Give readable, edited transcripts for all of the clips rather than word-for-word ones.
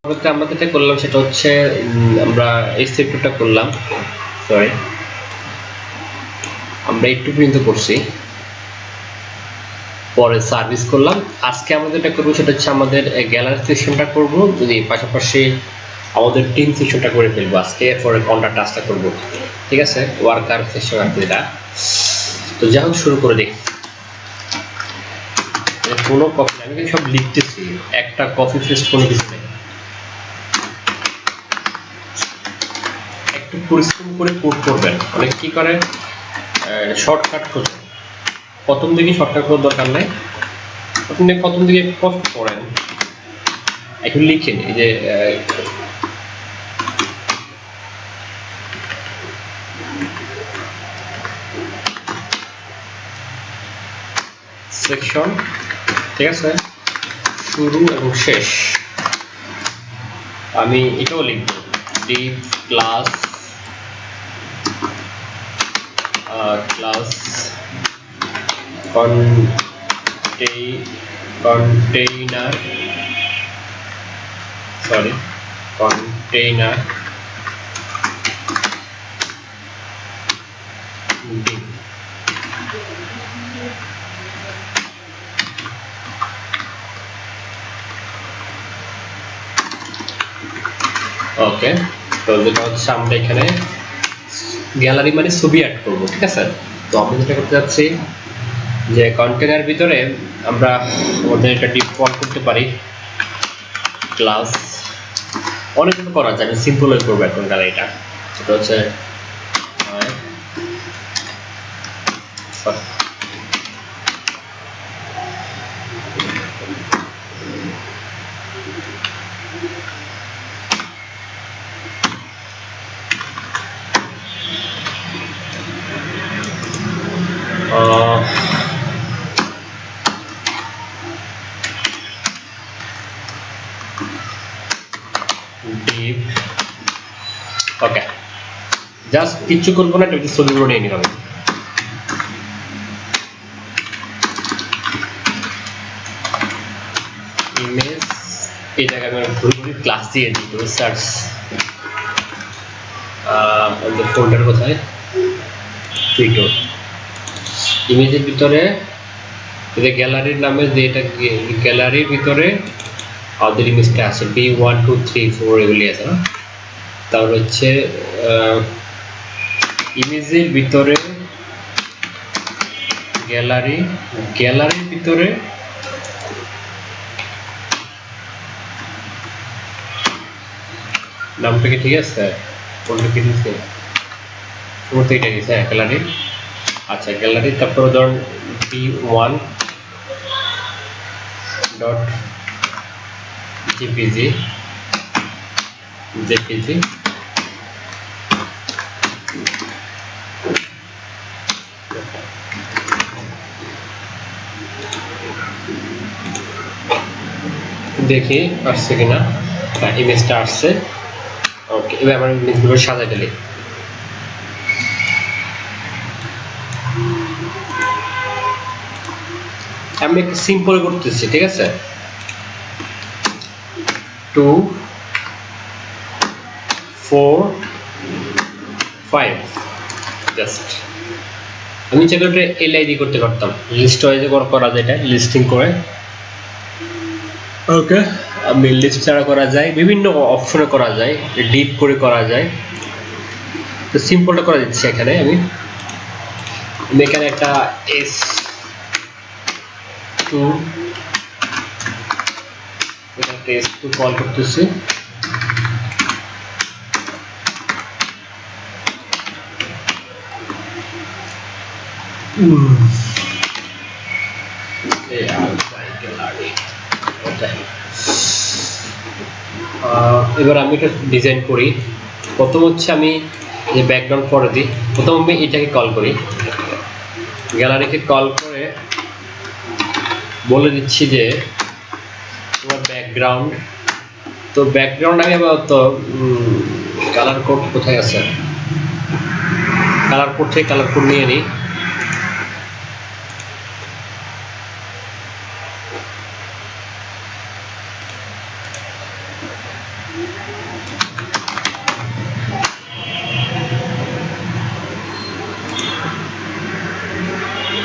পরবর্তীতে আমরা যেটা করলাম সেটা হচ্ছে আমরা এই সেক্টরটা করলাম, সরি আমরা একটু পর্যন্ত করছি, পরে সার্ভিস করলাম। আজকে আমরা যেটা করবো সেটা হচ্ছে আমাদের গ্যালারি সেকশনটা করব, যদি পাশাপাশি আমাদের টিম সেকশনটা করে ফেলবো আজকে, পরে কন্ট্যাক্ট টাস্কটা করবো, ঠিক আছে, ওয়ার্কার সেকশন আর এটা। তো যাই হোক শুরু করে দিই। কোনো কপি আমি সব লিখতেছি, একটা কপি পেস্ট কোনো কিছু নেই, একটু পরিশ্রম করে কোড করবেন। অনেক কি করে শর্টকাট খোঁজে, প্রথম দিকে শর্টকাট করার দরকার নাই, আপনি প্রথম দিকে কষ্ট করেন, একটু লিখেন। এই যে সেকশন, ঠিক আছে, শুরু এবং শেষ, আমি এটাও লিখব, ডিভ ক্লাস কন্টেইনার div। ওকে, তো যেটা হচ্ছে আমরা এখানে গ্যালারি মানে ছবি অ্যাড করব, ঠিক আছে। তো আমরা যেটা করতে যাচ্ছি যে কন্টেইনার ভিতরে আমরা আমাদের এটা ডিফল্ট করতে পারি ক্লাস, অনেক কিছু করা যায়, আমি সিম্পল করবো এখন গ্যালারিটা। সেটা হচ্ছে ডিভ। ওকে, জাস্ট কিছু করবো না, এটা ছবিগুলো নিয়ে নিলাম। ইমেজ, এই জায়গায় আমি ঘুরে ক্লাস দিয়ে দিই, সার্চ আমাদের ফোল্ডার কোথায়, ভিডিও ইমেজের ভিতরে এটা গ্যালারির নামে, যে এটা গ্যালারির ভিতরে আমাদের ইমেজটা আছে, B1 2 3 4 এগুলি আছে না। তাহলে হচ্ছে ইমেজের ভিতরে গ্যালারির ভিতরে নামটা কি ঠিক আছে, কোনটা কি দিচ্ছে, কোনটা এটা দিচ্ছে, গ্যালারি। আচ্ছা, গ্যালারি, তারপরে ধরুন B1 ডট jpg দেখি আসছে কিনা। হ্যাঁ, ইমেজটা আসছে। ওকে, এবার আমরা ইমেজগুলো সাজাই ফেলি। আমি একটু সিম্পল করতেছি, ঠিক আছে, 2 4 5 জাস্ট। আমি চাইলে এলআইডি করতে পারতাম, লিস্ট ওয়াইজে করা যায়, এটা লিস্টিং করে। ওকে, আমি লিস্ট ছাড়া করা যায়, বিভিন্ন অপশনে করা যায়, ডিপ করে করা যায়। তো সিম্পলটা করে দিচ্ছি এখানে। আমি এখানে একটা S2 কল করতেছি। এবার আমি এটা ডিজাইন করি। প্রথম হচ্ছে আমি যে ব্যাকগ্রাউন্ড পরে দিই, প্রথম আমি এটাকে কল করি, গ্যালারিকে কল করে বলে দিচ্ছি যে তোমার ব্যাকগ্রাউন্ড। তো ব্যাকগ্রাউন্ড আমি আপাতত কালার কোড কোথায় আছে, কালার কোড থেকে কালার কোড নিয়ে নিই।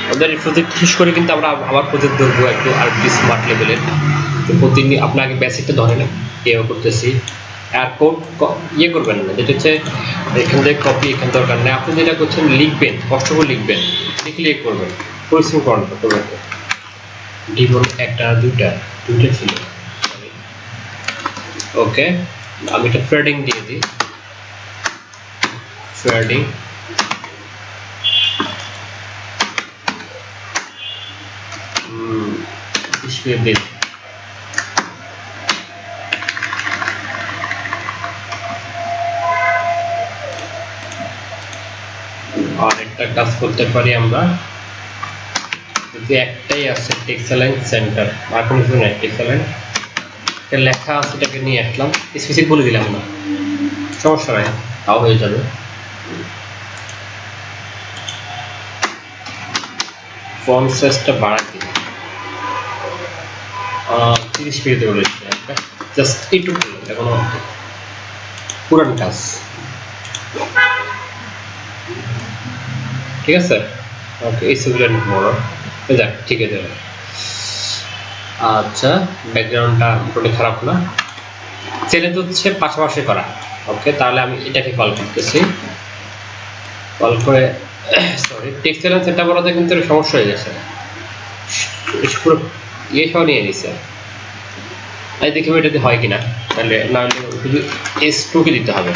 আমাদের এই প্রজেক্ট শেষ করে কিন্তু আমরা আবার প্রজেক্ট ধরবো একটু আর কি স্মার্ট লেভেলের। তো প্রতিদিন আপনাকে বেসিকটা ধরে না কেউ করতেছি আর কোড ইয়ে করবেন না, যেটা হচ্ছে এখান থেকে কপি এখান দরকার নেই। আপনি যেটা করছেন লিখবেন, কষ্ট করে লিখবেন, লিখলে করবেন, পরিশ্রম করবেন। ডিমন একটা দুইটা ছিল। ওকে, আমি এটা ফ্রেডিং দিয়ে দিই, ফ্রেডিং দিই। আর একটা কাজ করতে পারি আমরা, যদি একটাই আছে টেক্সট সেন্টার, আর কোনো কিছু নাই, টেক্সট লেখা আছে, এটাকে নিয়ে আসলাম, স্পেসিফিক বলে দিলাম না, সমস্যা নাই, তাও হয়ে যাবে। ফন্ট সাইজটা বাড়াতে 30 পিতে বলেছি, জাস্ট একটু এখনো পুরান কাজ, ঠিক আছে। ওকে, এই ছবিটা বড় যাক, ঠিক আছে। আচ্ছা, ব্যাকগ্রাউন্ডটা মোটামুটি খারাপ না, চ্যালেঞ্জ হচ্ছে পাশাপাশি করা। ওকে, তাহলে আমি এটাকে কল করতেছি, কল করে সরি টেক্সট চ্যালেঞ্জ সেটআপ করাতে কিন্তু সমস্যা হয়ে গেছে, পুরো ইয়ে সহ নিয়ে নিছে। তাই দেখি এটাতে হয় কিনা, তাহলে না হলে শুধু S2 কে দিতে হবে।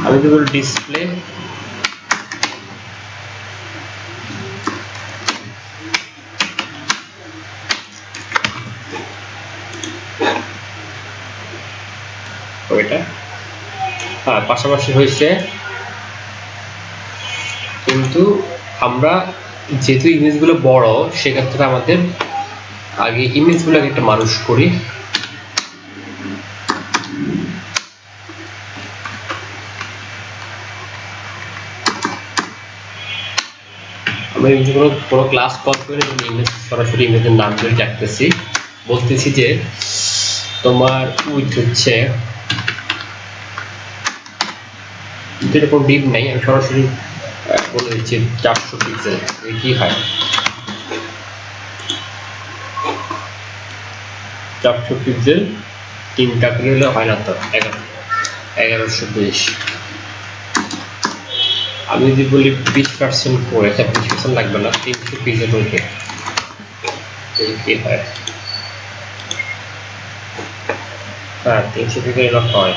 আমি দেব ডিসপ্লে ওইটা, হ্যাঁ পাশাপাশি হয়েছে, কিন্তু আমরা যেহেতু ইমেজগুলো বড় সেক্ষেত্রে আমাদের আগে ইমেজগুলোকে একটা মানুষ করি। আমি কোনো ক্লাস কল করে ইমেজ সরাসরি ইমেজের নাম ধরে ডাকতেছি, বলতেছি যে তোমার উইথ হচ্ছে, এরকম ডিপ নাই, আমি সরাসরি বলে দিচ্ছি 400 পিক্সেল। কি হয় 400 পিক্সেল, 3টা হলে হয় না তো 1120। আমি যদি বলি 20% করে, 20% লাগবে না, 300 পিক্সেল হইতে কি হয়, হ্যাঁ 300 পিক্সেল হয়।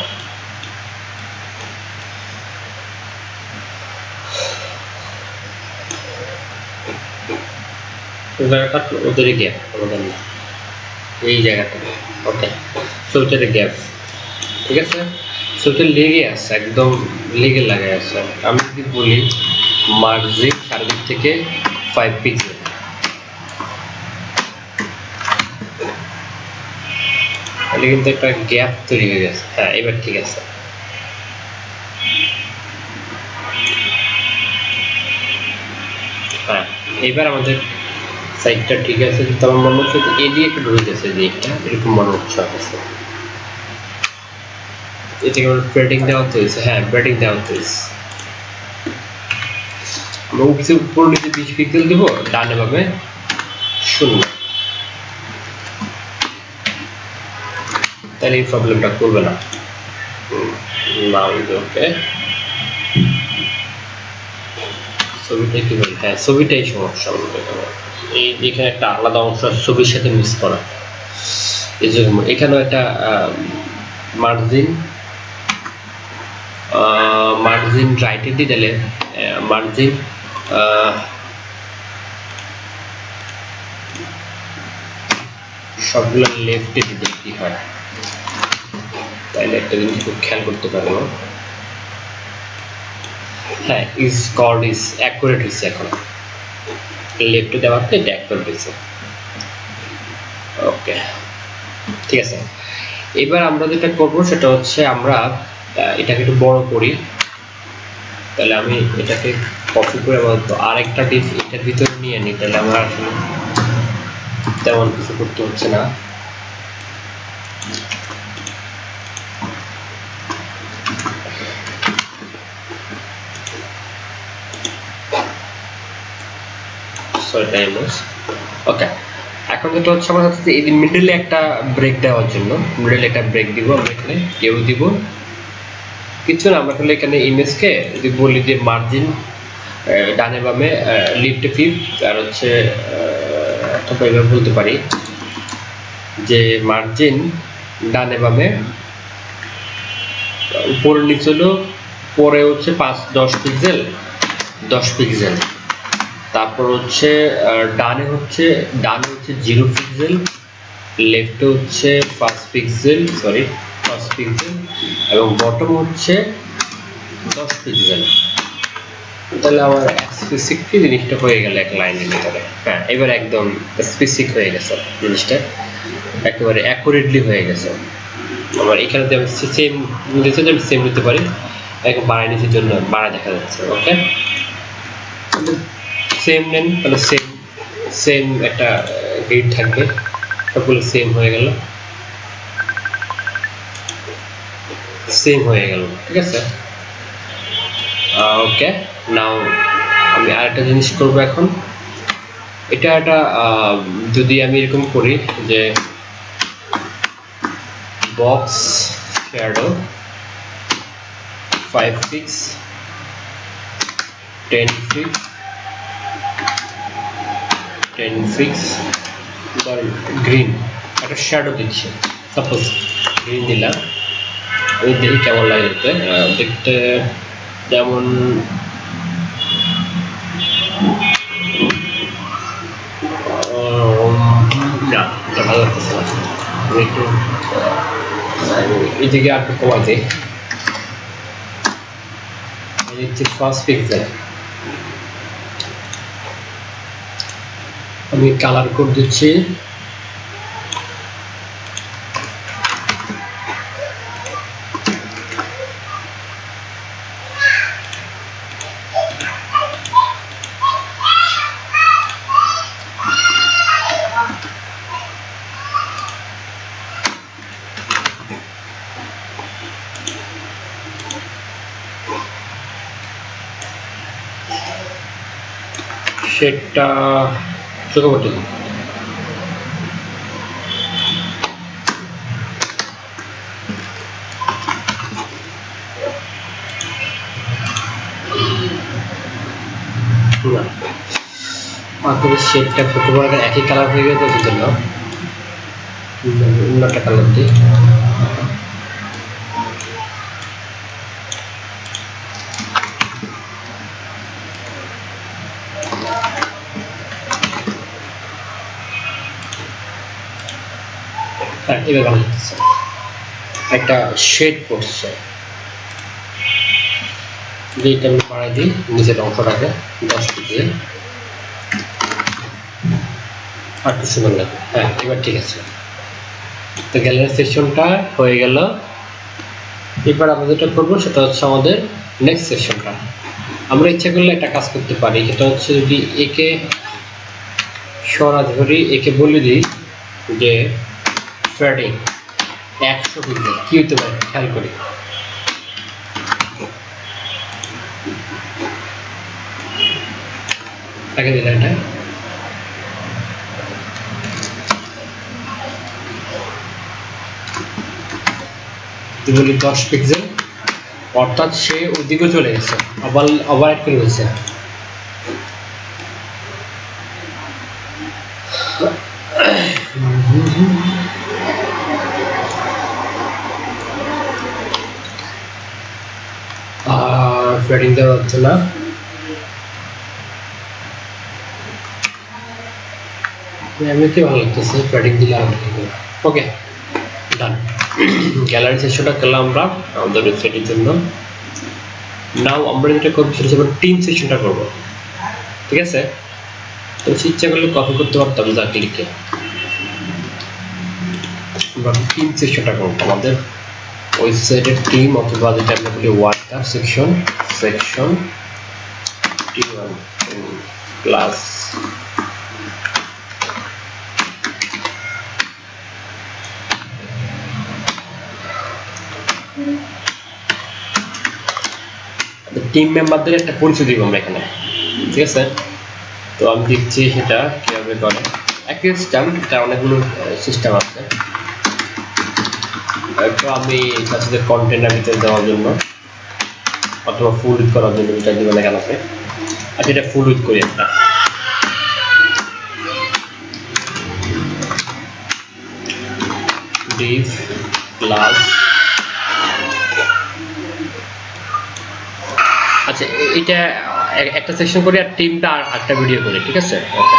জায়গাটা ওদের গ্যাপ, আমাদের না, এই জায়গাটা। ওকে, সো এটা গ্যাপ, ঠিক আছে, সো এটা লেগে আছে, একদম লেগে লাগে আছে। আমি যদি বলি মার্জিন চারিদিক থেকে 5 পিক্সেল, তাহলে কিন্তু একটা গ্যাপ তৈরি হয়ে গেছে। হ্যাঁ, এবার ঠিক আছে। হ্যাঁ, এবার আমাদের সাইডটা ঠিক আছে, কিন্তু আমার মনে হচ্ছে এদিকে একটু ঢুকে গেছে, যে এটা এরকম মনে হচ্ছে আছে, এটাকে আমরা ব্রেডিং দেওয়া হয়েছে। হ্যাঁ, ব্রেডিং দেওয়া হয়েছে। আমরা উপর নিচে 20 পিক্সেল দিব, ডানে বামে 0, তাহলে এই প্রবলেমটা করবে না। ওকে, ছবিটা কি বলি, হ্যাঁ ছবিটাই সমস্যা বলতে হবে। এই যেখানে একটা আলাদা অংশ ছবির সাথে মিস করা, এই যে এখানেও একটা মার্জিন রাইটে দিয়ে দিলে মার্জিন সবগুলো লেফটে দিলে কি হয়, তাইলে একটা জিনিস খুব খেয়াল করতে পারবো। হ্যাঁ, ইজ কল্ড ইজ অ্যাকুরেট হয়েছে, এখন লেফটে দেওয়াতে এটা অ্যাকুরেট হয়েছে। ওকে, ঠিক আছে। এবার আমরা যেটা করবো সেটা হচ্ছে আমরা এটাকে একটু বড় করি, তাহলে আমি এটাকে কপি করে বলতো আরেকটা ডিপ এটার ভিতরে নিয়ে নিই, তাহলে আমার আসলে তেমন কিছু করতে হচ্ছে না। ওকে, এখন যেটা হচ্ছে আমার হচ্ছে এই মিডলে একটা ব্রেক দেওয়ার জন্য, মিডলে একটা ব্রেক দিব আমরা এখানে, কেউ দিব কিছু না, আমরা তাহলে এখানে ইমেজকে যদি বলি যে মার্জিন ডানে বামে লিফট ফিফ, আর হচ্ছে একটা এভাবে বলতে পারি যে মার্জিন ডানে বামে উপর নিচে হলো, পরে হচ্ছে 5-10 পিক্সেল 10 পিক্সেল, তারপর হচ্ছে ডানে হচ্ছে 0 পিক্সেল, লেফটে হচ্ছে 5 পিক্সেল এবং বটম হচ্ছে 10 পিক্সেল। তাহলে আমার স্পেসিফিক জিনিসটা হয়ে গেল এক লাইনের ভিতরে। হ্যাঁ, এবার একদম স্পেসিফিক হয়ে গেছে জিনিসটা, একেবারে অ্যাকুরেটলি হয়ে গেছে। আমার এখানে আমি সেম নিতে আমি সেম নিতে পারি, এক বাড়াই নিচের জন্য বাড়া দেখা যাচ্ছে। ওকে, সেম নেন, তাহলে সেম একটা গ্রিড থাকবে, সবগুলো সেম হয়ে গেল, ঠিক আছে। ওকে, নাও আমি আরেকটা জিনিস করবো এখন। এটা একটা যদি আমি এরকম করি যে box shadow 5 pix 10 pix green, একটা শ্যাডো দিচ্ছি, সাপোজ গ্রিন দিলাম, আমি দেখি কেমন লাগে দেখতে, যেমন না ভালো লাগতেছে না, একটু এদিকে আর একটু কমা দিই, দিচ্ছি 5 পিক্সেল, আমি কালার কোড দিচ্ছি সেটা চোখে পড়তে দিন। শেডটা ফটো করার একই কালার হয়ে গেছে, ওই জন্য অন্য একটা কালার দিই। এবার ভালো লাগতেছে, একটা শেড পড়ছে, যেটা আমি বাড়াই দিই নিচের অংশটাকে 10 পিক্সেল, আর একটু সুন্দর লাগে। হ্যাঁ, এবার ঠিক আছে, তো গ্যালারি সেকশনটা হয়ে গেল। এবার আমরা যেটা করবো সেটা হচ্ছে আমাদের নেক্সট সেকশনটা। আমরা ইচ্ছা করলে একটা কাজ করতে পারি, সেটা হচ্ছে যদি একে সরাসরি একে বলে দিই যে থ্রেডিং 100 পিক্সেল, কি হতে পারে খেয়াল করি, তাকে দিলাম এটা, বলি 10 পিক্সেল, অর্থাৎ সে ওইদিকে চলে গেছে, আবার অ্যাড করে দিয়েছে। ফ্রেডিং দেওয়া হচ্ছে না, এমনিতে ভালো লাগতেছে, ফ্রেডিং দিলে আর ওকে ডান। গ্যালারি সেকশনটা করলাম আমরা আমাদের ওয়েবসাইটের জন্য। নাও আমরা যেটা করবো সেটা হচ্ছে টিম সেকশনটা করবো, ঠিক আছে। তো ইচ্ছা করলে কপি করতে পারতাম যা ক্লিকে, আমরা টিম সেকশনটা করবো আমাদের ওয়েবসাইটের টিম, অথবা যেটা আমরা বলি water section t1 class team মেম্বারদের একটা পরিচয় দিব আমরা এখানে, ঠিক আছে। তো আমি দিচ্ছি সেটা কিভাবে করে, একই সিস্টেম, এটা অনেকগুলো সিস্টেম আছে। তো আমি চাচ্ছি কন্টেনার ভিতরে দেওয়ার জন্য অথবা ফুল উইথ করার জন্য এটা দিব না কেন, আচ্ছা এটা ফুল উইথ করি একটা। div ক্লাস, আচ্ছা এটা একটা সেকশন করি আর টিমটা আর একটা ভিডিও করি, ঠিক আছে।